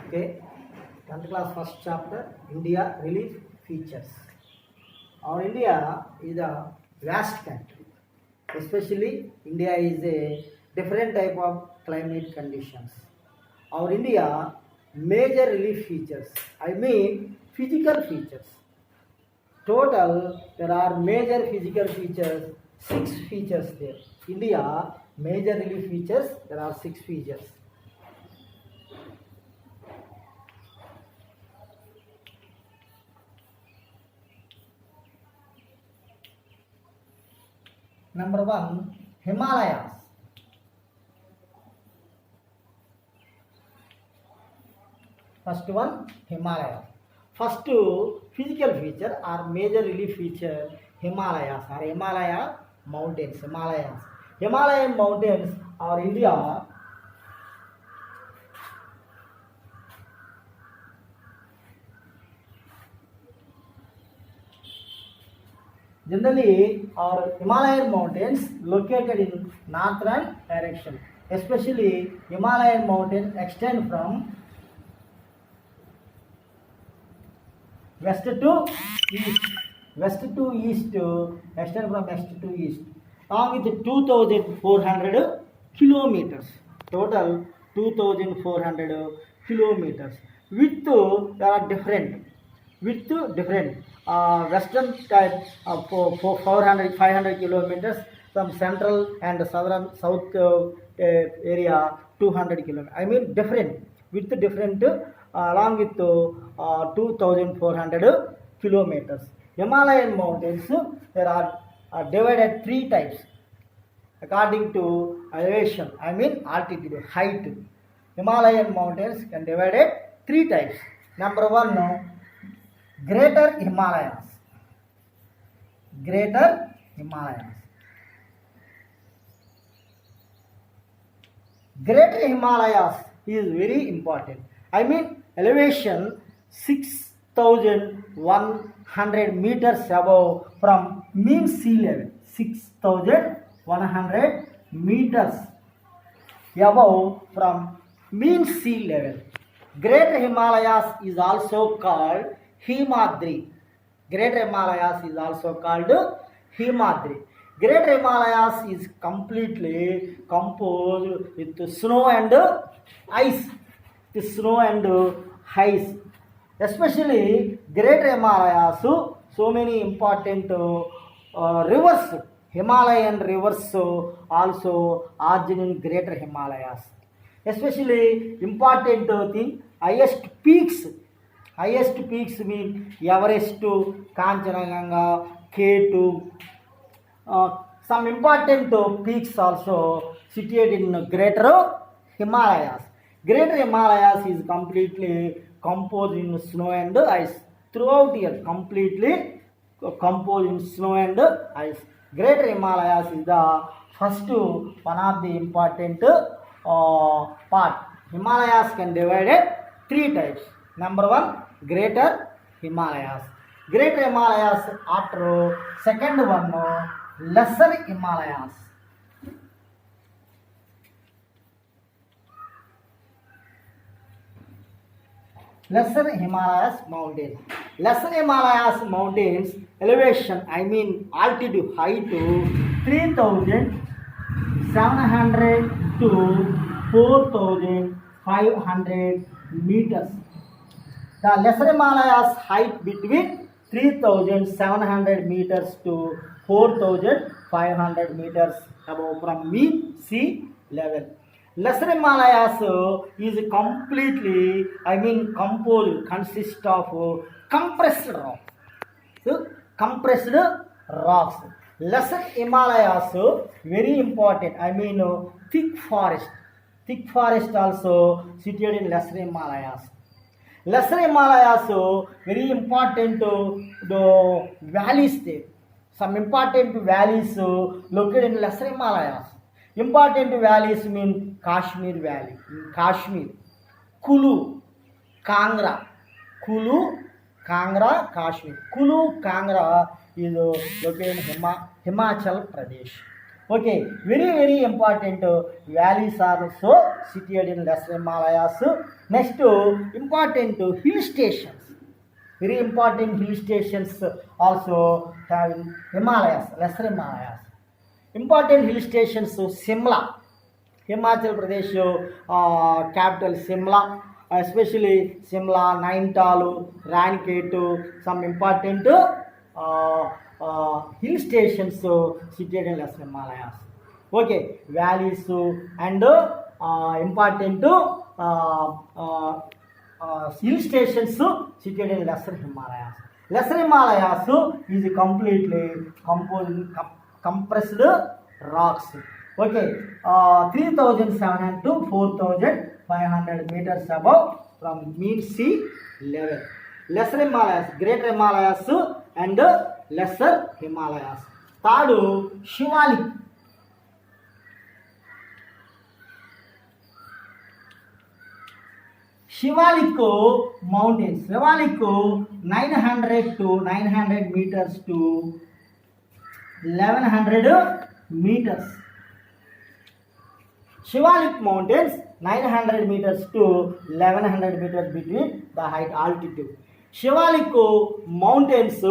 Okay, 10th class first chapter, India relief features. Our India is a vast country. Especially India is a different type of climate conditions. Our India major relief features, I mean physical features. Total there are major physical features, 6 features there. India major relief features, there are 6 features. Number 1, Himalayas. First one, Himalayas. First physical feature or major relief feature, Himalayas or Himalaya mountains. Himalayan mountains are India generally are Himalayan mountains located in northern direction. Especially Himalayan mountains extend from west to east. Extend from west to east. Along with 2,400 kilometers. Total 2,400 kilometers. Width there are different. Western type for 400 500 kilometers, from central and southern south area 200 kilometers. I mean different width different along with 2,400 kilometers. Himalayan mountains there are divided 3 types according to elevation, I mean altitude, height. Himalayan mountains can divided 3 types. Number 1, Greater Himalayas. Greater Himalayas. Greater Himalayas is very important. I mean elevation 6,100 meters above from mean sea level. 6,100 meters above from mean sea level. Greater Himalayas is also called Himadri. Greater Himalayas is also called Himadri. Greater Himalayas is completely composed with snow and ice. Especially Greater Himalayas, so many important rivers, Himalayan rivers also origin in Greater Himalayas. Especially important thing, highest peaks mean Everest, Kanchenjunga, K2. Some important peaks also situated in Greater Himalayas. Greater Himalayas is completely composed in snow and ice. Throughout year, completely composed in snow and ice. Greater Himalayas is the first one of the important part. Himalayas can divide 3 types. Number 1, Greater Himalayas. Greater Himalayas after second one, Lesser Himalayas. Lesser Himalayas mountains. Lesser Himalayas mountains elevation, I mean altitude, height 3,700 to 4,500 meters. The Lesser Himalayas height between 3,700 meters to 4,500 meters above from mean sea level. Lesser Himalayas is completely, I mean composed, consists of compressed rocks. So, compressed rocks. Lesser Himalayas very important, I mean thick forest. Thick forest also situated in Lesser Himalayas. Lesser Himalayas very important the valleys there. Some important valleys located in Lesser Himalayas. Important valleys mean Kashmir Valley, Kashmir, Kulu, Kangra, Kashmir. Kulu, Kangra is located in Himachal Pradesh. Okay, very important valleys are also situated in Lesser Himalayas. Next, important hill stations. Very important hill stations also have in Himalayas, Lesser Himalayas. Important hill stations, Simla, Himachal Pradesh, capital Simla, especially Simla, Nainital, Ranket, some important hill stations situated in Lesser Himalayas. Okay, valleys and important hill stations situated in Lesser Himalayas. Lesser Himalayas is completely compressed rocks. Okay, 3,700 to 4,500 meters above from mean sea level. Lesser Himalayas, Greater Himalayas and Lesser Himalayas. Third, Shivalik. Shivalik mountains. Shivalik 900 to 900 meters to 1100 meters. Shivalik mountains 900 meters to 1100 meters between the height altitude. Shivalik mountains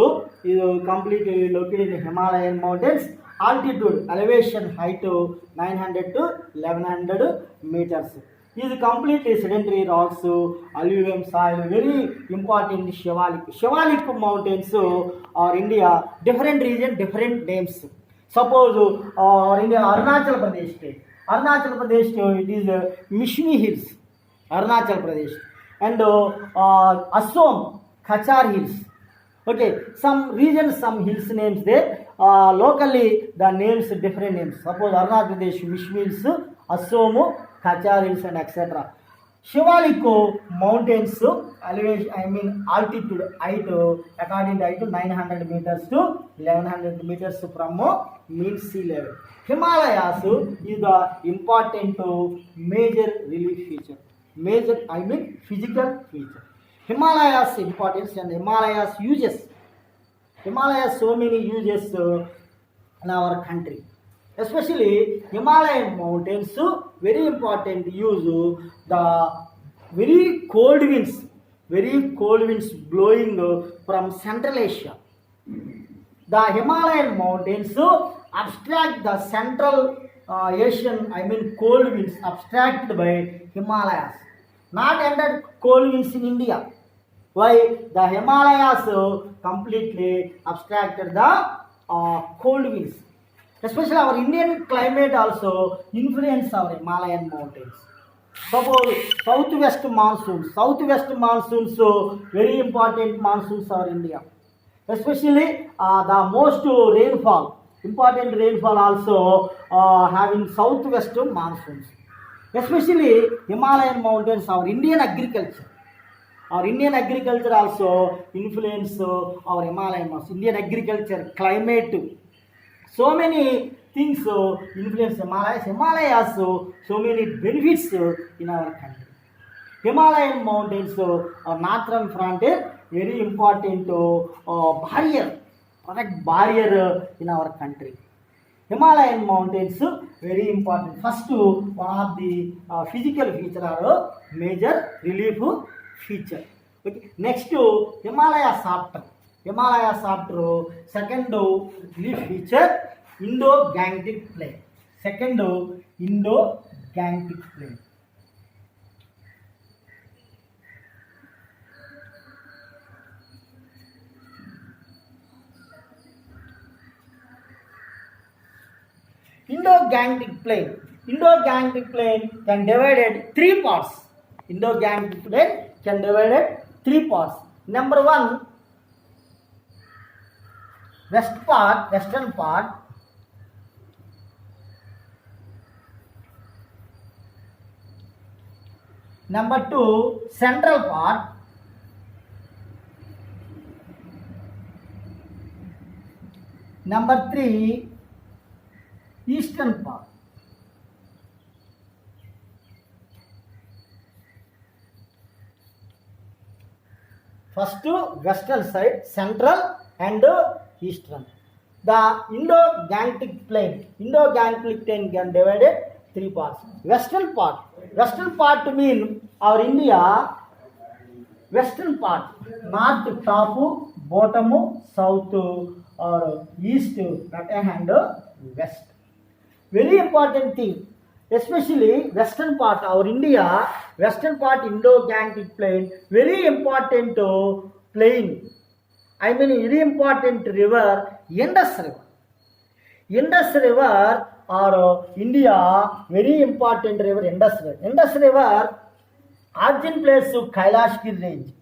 is completely located in Himalayan mountains. Altitude elevation height 900 to 1100 meters. Is completely sedentary rocks, alluvium soil, very important Shivalik. Shivalik mountains are India, different region, different names. Suppose India, Arunachal Pradesh state. Arunachal Pradesh it is Mishmi Hills, Arunachal Pradesh, and Assam, Kachar Hills. Okay, some regions, some hills names there. Locally, the names different names. Suppose Arunachal Pradesh, Mishmi Hills, Assam, Kachar Hills, and etc. Shivalik mountains elevation, altitude height according to height 900 meters to 1100 meters from mean sea level. Himalayas is the important major relief feature. Major physical feature. Himalayas importance and Himalayas uses. Himalayas so many uses in our country. Especially Himalayan mountains very important use the very cold winds blowing from Central Asia. The Himalayan mountains abstract the Central Asian cold winds abstracted by Himalayas. Not entered cold winds in India. Why? The Himalayas completely abstracted the cold winds. Especially our Indian climate also influence our Himalayan mountains. Suppose southwest monsoons very important monsoons are India. Especially the most rainfall, important rainfall also having southwest monsoons. Especially Himalayan mountains, our Indian agriculture also influence our Himalayan mountains. Indian agriculture, climate, so many things influence Himalayas. Himalayas so many benefits in our country. Himalayan mountains northern frontier very important barrier, protect barrier in our country. Himalayan mountains very important. First one of the physical feature are major relief feature. Okay. Next Himalaya Softer. Second relief feature Indo-Gangetic Plain. Indo-Gangetic Plain. Indo-Gangetic Plain can divided three parts. Indo-Gangetic Plain can divided three parts. Number one, western part. Number two, central part. Number three, eastern part. First western side, central and eastern. The Indo-Gangetic plain can divided three parts. Western part mean our India. Western part, north top, bottom, south or east, right hand, west. Very important thing, especially western part, our India, western part Indo-Gangetic plain, very important plain. I mean very important river, Indus River. Indus River or India, very important river, Indus River. Indus River origin place to Kailashgiri range.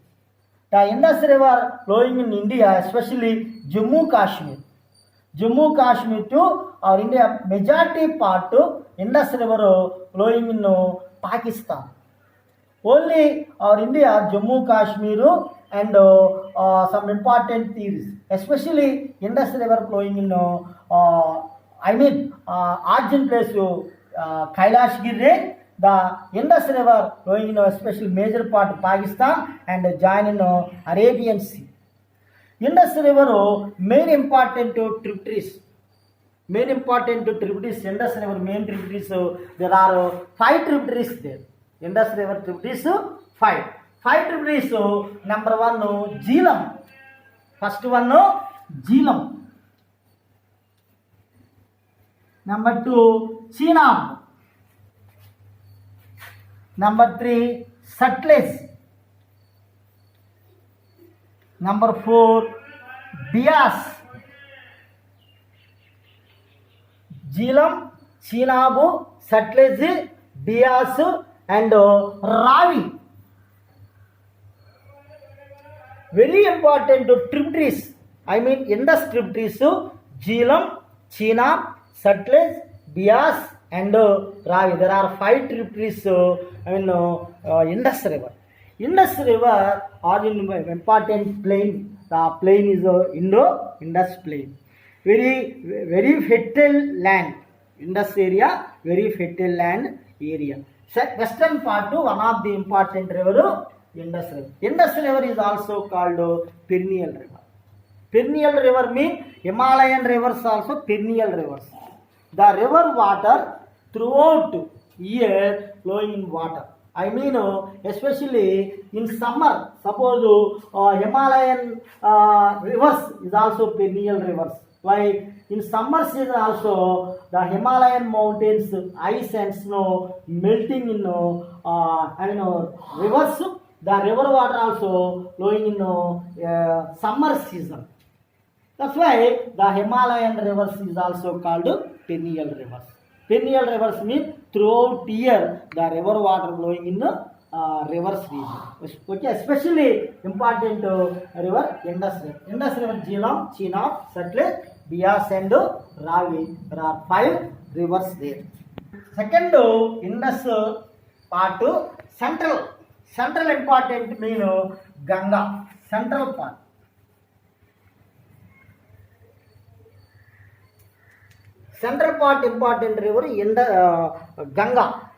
The Indus River flowing in India, especially Jammu Kashmir. Jammu Kashmir to our India, majority part to Indus River flowing in Pakistan. Only our India, Jammu Kashmir and some important theories, especially Indus River flowing in origin place to Kailashgiri range. The Indus River flowing in especially major part of Pakistan and join in Arabian Sea. Indus River main important tributaries. Indus River main tributaries. There are 5 tributaries there. Indus River tributaries 5. 5 tributaries. Number 1 Jhelum. First one Jhelum. Number 2 Chenab. Number 3 Sutlej. Number 4 Beas. Jhelum, Chenab, Sutlej, Beas and Ravi. Very important tributaries. I mean Indus tributaries Jhelum, Chenab, Sutlej, Beas and Ravi. There are 5 tributaries Indus River. Indus River are in important plain. The plain is Indus plain. Very fertile land. Indus area, very fertile land area. Western part to one of the important river, Indus River. Indus River is also called perennial river. Perennial river means Himalayan rivers also perennial rivers. The river water throughout year flowing in water. I mean, especially in summer, suppose Himalayan rivers is also perennial rivers. Like in summer season also, the Himalayan mountains, ice and snow melting in rivers. The river water also flowing in summer season. That's why the Himalayan rivers is also called perennial rivers. Perennial rivers mean throughout year the river water flowing in rivers region. Okay, especially important river Indus River. Indus River, Jhelum, Chenab, Sutlej, Beas and Ravi. There are 5 rivers there. Second, Indus part central. Central important mean Ganga. Central part. Central part important river in the Ganga.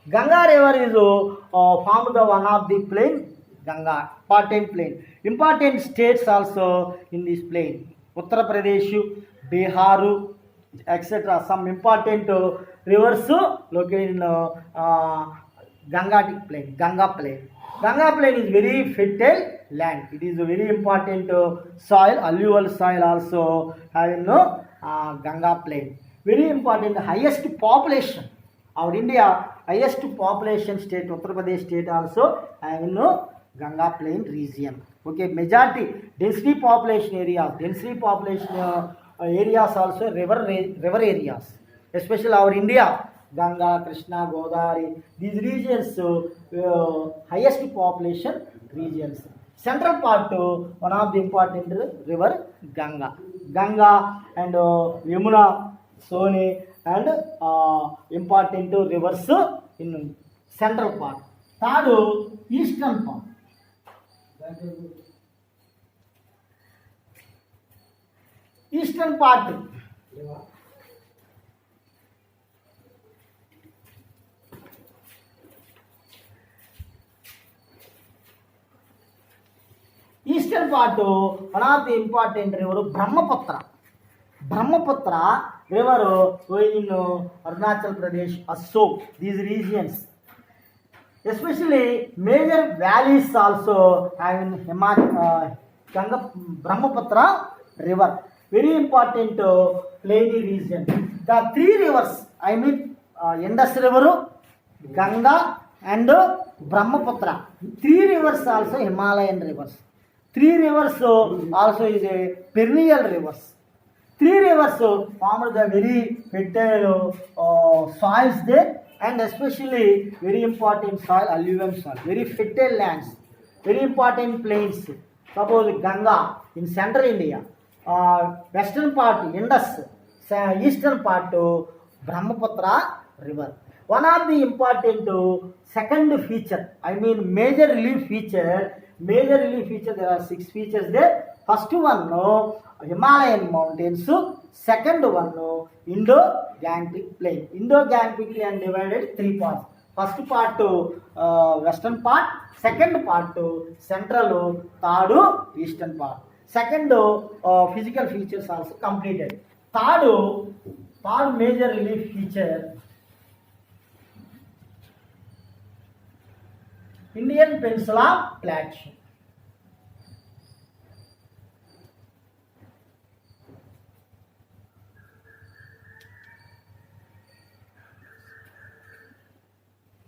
Ganga river is formed the one of the plain Ganga, important plain. Important states also in this plain. Uttar Pradesh, Bihar, etc. Some important rivers located in Gangatic plain, Ganga plain. Ganga plain is very fertile land. It is a very important soil, alluvial soil also having Ganga plain. Very important, highest population. Our India highest population state, Uttar Pradesh state also having Ganga plain region. Okay, majority density population areas. Density population areas also river areas. Especially our India, Ganga, Krishna, Godavari. These regions highest population regions. Central part one of the important river Ganga. Ganga and Yamuna, Sone and important rivers in central part. Third, eastern part. Eastern part. Eastern part, one of the important river Brahmaputra. Brahmaputra river flowing in Arunachal Pradesh, Assam, these regions. Especially major valleys also having Ganga Brahmaputra river. Very important plainy region. The three rivers, I mean Indus River, Ganga and Brahmaputra. Three rivers also Himalayan rivers. Three rivers also is a perennial rivers. Three rivers formed the very fertile soils there, and especially very important soil, alluvium soil, very fertile lands, very important plains. Suppose Ganga in central India, western part Indus, eastern part Brahmaputra river. One of the important second feature, I mean major relief feature, there are 6 features there. First one Himalayan mountains, second one Indo-Gangetic plain. Indo-Gangetic plain divided 3 parts. First part western part, second part central, third eastern part. Second physical features also completed. Third major relief feature, Indian Peninsula Plateau.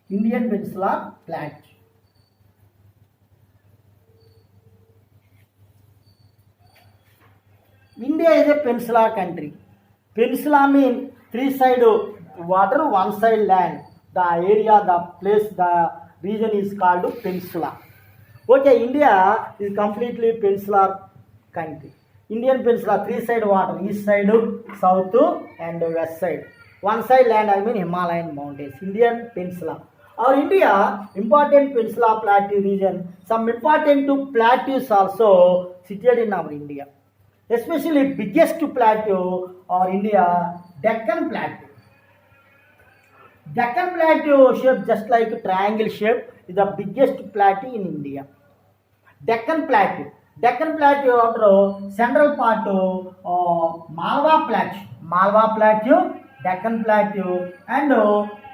Indian Peninsula Plateau. India is a peninsula country. Peninsula means 3 side water, 1 side land. The area, the place, the region is called peninsula. Okay, India is completely peninsular country. Indian peninsula, 3 side water, east side, south and west side. 1 side land, I mean Himalayan mountains. Indian peninsula. Our India, important peninsula plateau region. Some important plateaus also situated in our India. Especially biggest plateau or India, Deccan Plateau. Deccan Plateau shape just like a triangle shape is the biggest plateau in India. Deccan Plateau. Deccan Plateau after central part Malwa Plateau, Deccan Plateau and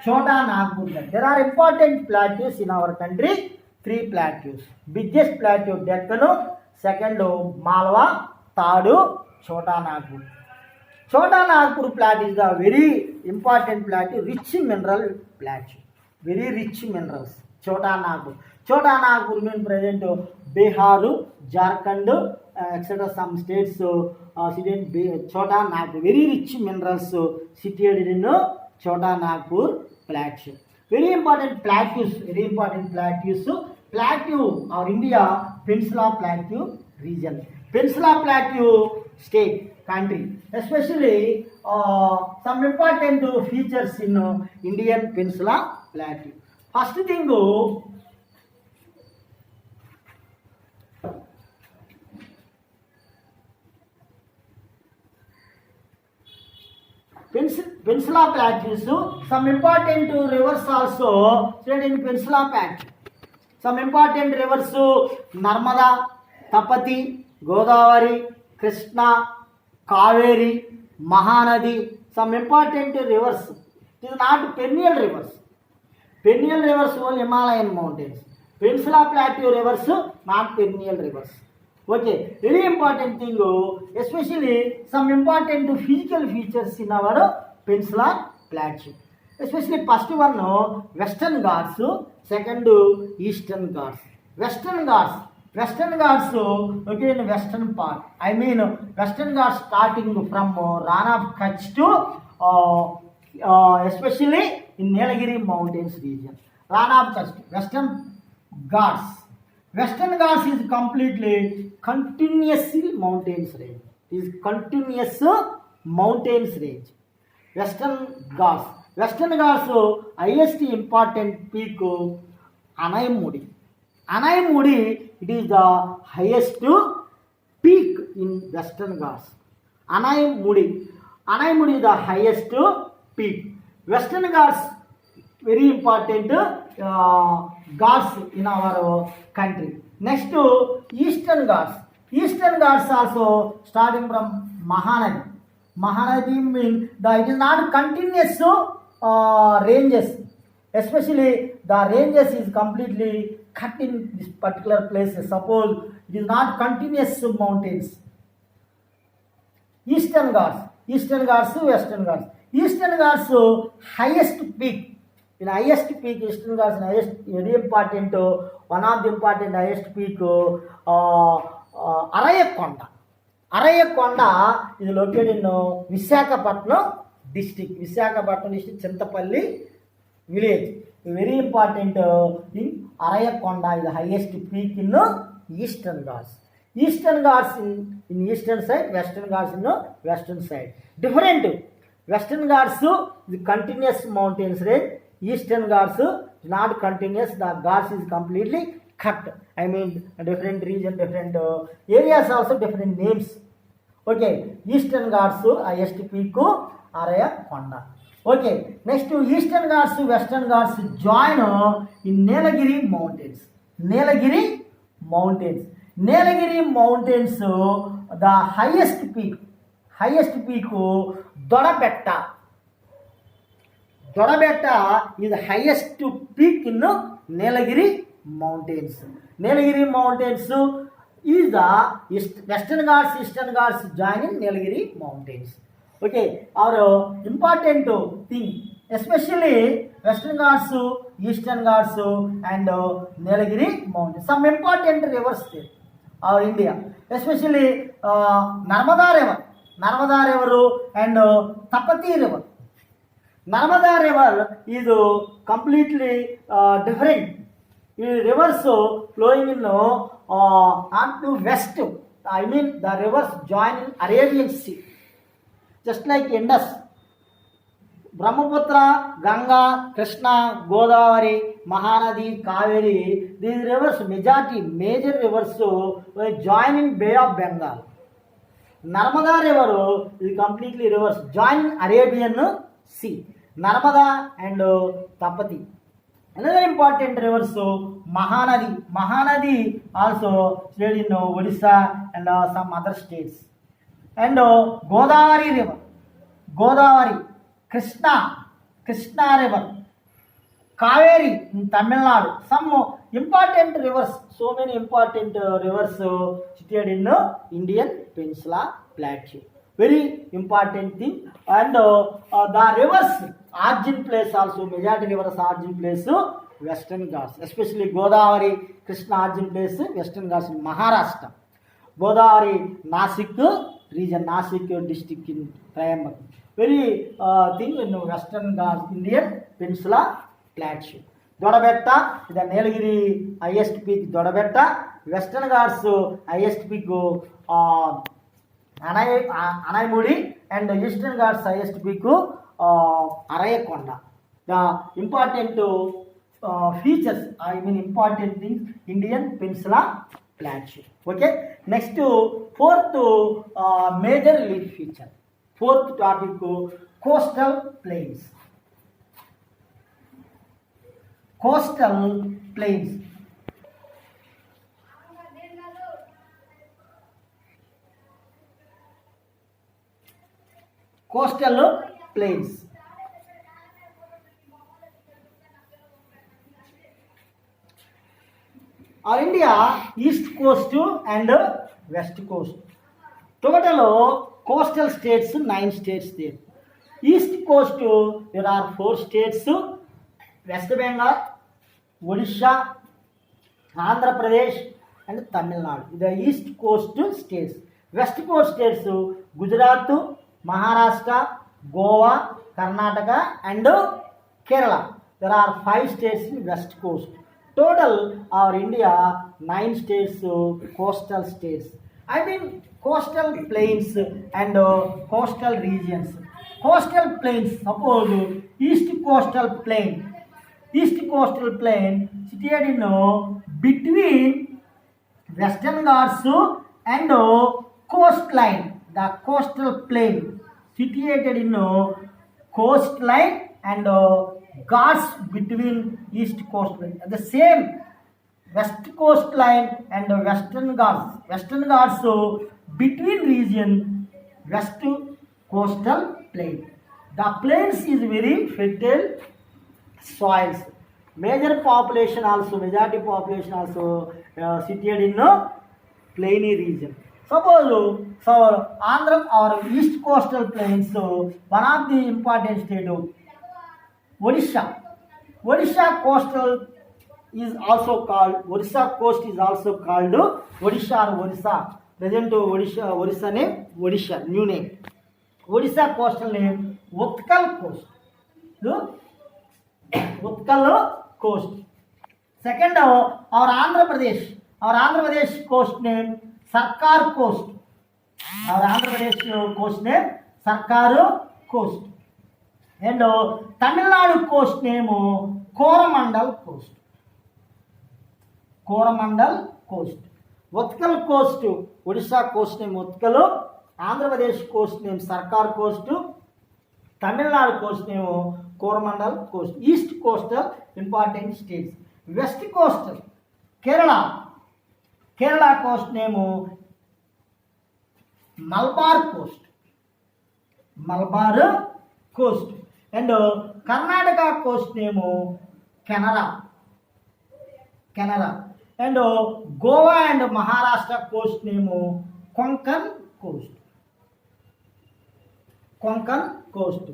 Chota Nagpur. There are important plateaus in our country. 3 plateaus. Biggest plateau Deccan, second Malwa, third Chota Nagpur. Chota Nagpur plateau is a very important plateau, rich mineral plateau. Very rich minerals. Chota Nagpur. Chota Nagpur means present Bihar, Jharkhand, etc. Some states situated Chota Nagpur. Very rich minerals situated in Chota Nagpur plateau. Very important plateaus. Plateau or India Peninsula Plateau region. Peninsula Plateau state, country. Especially some important features in Indian Peninsula Plateau. First thing, Peninsula Plateaus, some important rivers also spread in Peninsula Plateau. Some important rivers Narmada, Tapati, Godavari, Krishna, Kaveri, Mahanadi. Some important rivers. It is not perennial rivers. Perennial rivers only Himalayan mountains. Peninsula Plateau rivers not perennial rivers. Okay, very important thing, especially some important physical features in our Peninsula Plateau. Especially first one Western Ghats, second Eastern Ghats. Western Ghats located in western part. I mean Western Ghats starting from Rana of Kutch to especially in Nilagiri mountains region. Rana of Kutch, Western Ghats. Western Ghats is completely continuous mountains range. Western Ghats highest important peak Anaimudi. It is the highest peak in Western Ghats. Anaimudi is the highest peak. Western Ghats very important Ghats in our country. Next Eastern Ghats. Eastern Ghats also starting from Mahanadi. Mahanadi means it is not continuous ranges. Especially the ranges is completely cut in this particular place. Suppose it is not continuous mountains. Eastern Ghats, Western Ghats. Eastern Ghats highest peak. In highest peak, Eastern Ghats highest, very important. One of the important highest peak, Arayakonda. Arayakonda is located in Visakhapatnam district. Visakhapatnam district, Chantapalli village. Very important in Arayakonda is the highest peak in Eastern Ghats. Eastern Ghats in eastern side, Western Ghats in western side. Different. Western Ghats is continuous mountains range. Eastern Ghats is not continuous. The Ghats is completely cut. I mean different region, different areas also different names. Okay. Eastern Ghats highest peak Arayakonda. Okay. Next to Eastern Ghats, Western Ghats join in Nilagiri Mountains. Nilagiri Mountains. Nilagiri Mountains, the highest peak, Dodabetta. Dodabetta is the highest peak in Nilagiri Mountains. Nilagiri Mountains is the Western Ghats, Eastern Ghats join in Nilagiri Mountains. Okay, our important thing, especially Western Ghats, Eastern Ghats, and Nilagiri Mountains. Some important rivers there. Our India, especially Narmada River and Tapati River. Narmada River is completely different. Rivers flowing in onto west. I mean the rivers join in Arabian Sea, just like Indus. Brahmaputra, Ganga, Krishna, Godavari, Mahanadi, Kaveri, these rivers, major rivers join in Bay of Bengal. Narmada River is completely rivers join in Arabian Sea. Narmada and Tapati. Another important rivers, Mahanadi. Mahanadi also stayed in Odisha and some other states. And Godavari River. Godavari. Krishna River, Kaveri in Tamil Nadu. Some important rivers, so many important rivers situated in Indian Peninsula Plateau. Very important thing. And the rivers origin place also, majority rivers origin place Western Ghats, especially Godavari, Krishna origin place Western Ghats in Maharashtra. Godavari, Nasik region, Nasik district in Trayambak. Very thing in Western Ghats, Indian Peninsula Plateau. Dodabetta, the Nilagiri highest peak Dodabetta. Western Ghats highest peak Anaimudi, and Eastern Ghats highest peak Arayakonda. The important features, I mean important things, Indian Peninsula Plateau. Okay. Next fourth major relief feature. Fourth topic, coastal plains. Coastal plains. Coastal plains. Our India, east coast and west coast. Total coastal states, 9 states there. East coast, there are 4 states: West Bengal, Odisha, Andhra Pradesh, and Tamil Nadu. The east coast states. West coast states: Gujarat, Maharashtra, Goa, Karnataka, and Kerala. There are 5 states in west coast. Total, our India, 9 states, coastal states. I mean coastal plains and coastal regions. Coastal plains, suppose east coastal plain. East coastal plain situated in between Western Ghats and coastline. The coastal plain situated in coastline and Ghats between east coastline. The same west coastline and Western Ghats. Western Ghats between region west coastal plain. The plains is very fertile soils. Majority population also situated in plainy region. Suppose Andhra or east coastal plains, one of the important state Odisha. Odisha coastal is also called Odisha coast is also called Odisha or Odisha. Present Odisha name Odisha, new name. Odisha coastal name Utkal coast. Utkal coast. Second, our Andhra Pradesh coast name Sarkar coast. Our Andhra Pradesh coast name Sarkar coast. And Tamil Nadu coast name Coromandel coast. Coromandel coast. Utkal coast, Odisha coast name Utkal, Andhra Pradesh coast name Sarkar coast, Tamil Nadu coast name Coromandel coast. East coastal important states. West coastal Kerala coast name Malabar coast. And Karnataka coast name Canara. And Goa and Maharashtra coast name Konkan coast. Konkan coast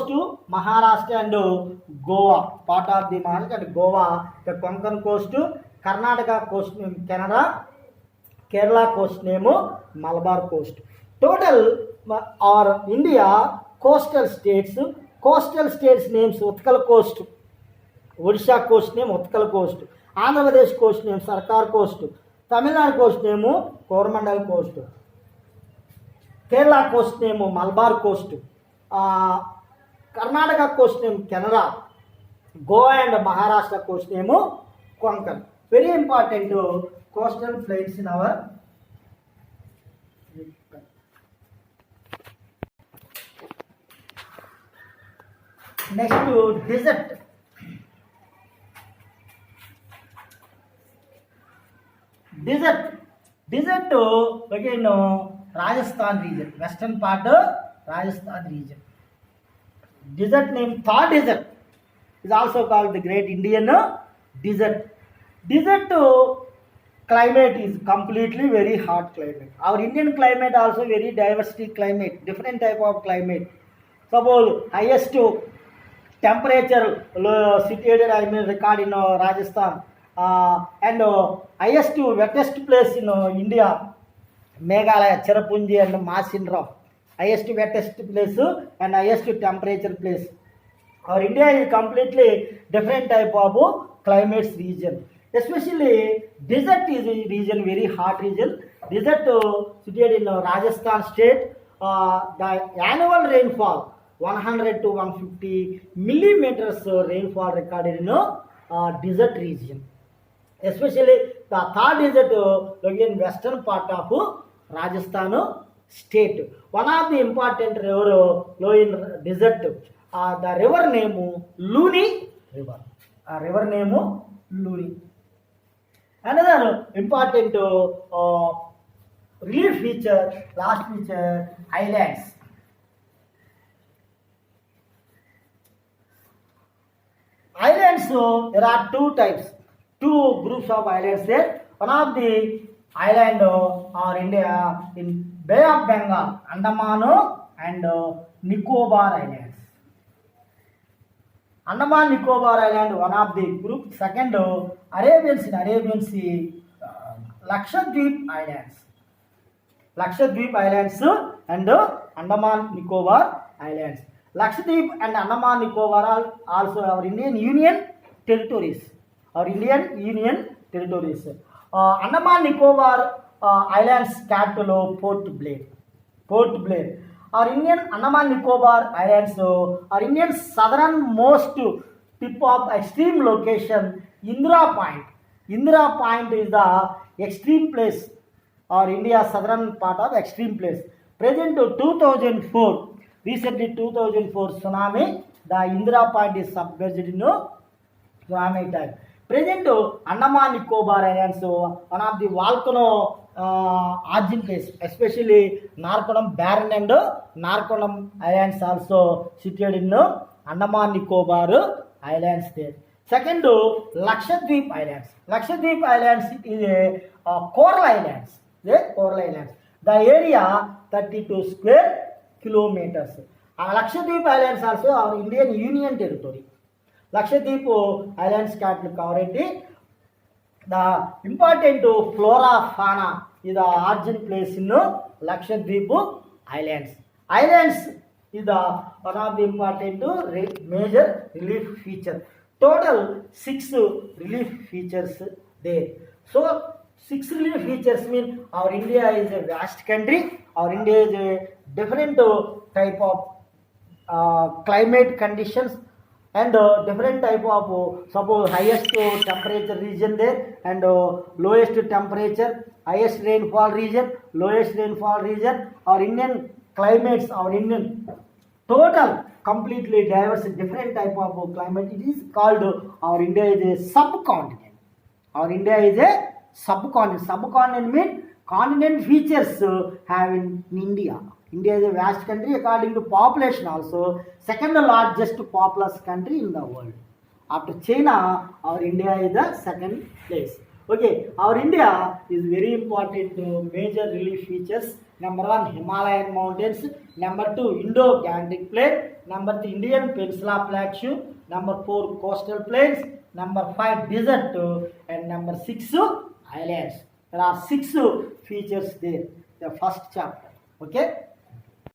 to Maharashtra and Goa, part of the Maharashtra and Goa. The Konkan coast to Karnataka coast name Canada, Kerala coast name Malabar coast. Total or India coastal states names Utkal coast, Odisha coast name Utkal coast, Andhra Pradesh coast name Sarkar coast, Tamil Nadu coast name Coromandel coast, Kerala coast name Malabar coast, Karnataka coast name Canara, Goa and Maharashtra coast name Konkan. Very important coastal plains in our next to desert. Again Rajasthan region, western part Rajasthan region. Desert name Thar desert is also called the Great Indian Desert. Desert climate is completely very hot climate. Our Indian climate also very diversity climate, different type of climate. Suppose highest temperature situated record in Rajasthan, and highest wettest place in India, Meghalaya, Cherrapunji and Masinram. Highest wettest place and highest temperature place. Our India is completely different type of climates region. Especially desert is a region, very hot region. Desert situated in Rajasthan state. The annual rainfall 100 to 150 millimeters rainfall recorded in desert region. Especially the Thar desert again western part of Rajasthan state. One of the important river in desert, the river name Luni river. River name Luni. Another important relief feature, last feature, islands. Islands, there are two groups of islands there. One of the island are India in Bay of Bengal, Andaman and Nicobar Islands. Andaman Nicobar Island, one of the group. Second, Arabian Sea, Lakshadweep Islands. Lakshadweep Islands and Andaman Nicobar Islands. Lakshadweep and Andaman Nicobar are also our Indian Union territories. Andaman Nicobar Islands capital Port Blair. Our Indian Andaman Nicobar Islands are Indian southernmost tip of extreme location, Indira Point. Indira Point is the extreme place, or India's southern part of extreme place. Present to 2004, recently 2004 tsunami, the Indira Point is submerged in tsunami time. Present to Andaman Nicobar Islands, one of the volcano origin place, especially Narkonam Barren and Narkonam Islands also situated in Andaman Nicobar Islands there. Second, Lakshadweep Islands. Lakshadweep Islands is a coral islands. The coral islands. The area 32 square kilometers. Lakshadweep Islands also our Indian Union territory. Lakshadweep Islands capital covered. The important flora fauna is the origin place in Lakshadweep Islands. Islands is the one of the important major relief feature. Total 6 relief features there. So 6 relief features mean our India is a vast country. Our India is a different type of climate conditions and different type of suppose highest temperature region there and lowest temperature, highest rainfall region, lowest rainfall region. Our Indian climates, our Indian total completely diverse different type of climate. It is called our India is a subcontinent. Our India is a subcontinent. Subcontinent means continent features have in India. India is a vast country according to population also second largest populous country in the world. After China, our India is the second place. Okay, our India is very important major relief features. Number 1, Himalayan mountains. Number 2, Indo-Gangetic plain. Number 3, Indian Peninsula Plateau. Number 4, coastal plains. Number 5, desert. And number 6, islands. There are 6 features there. The first chapter. Okay.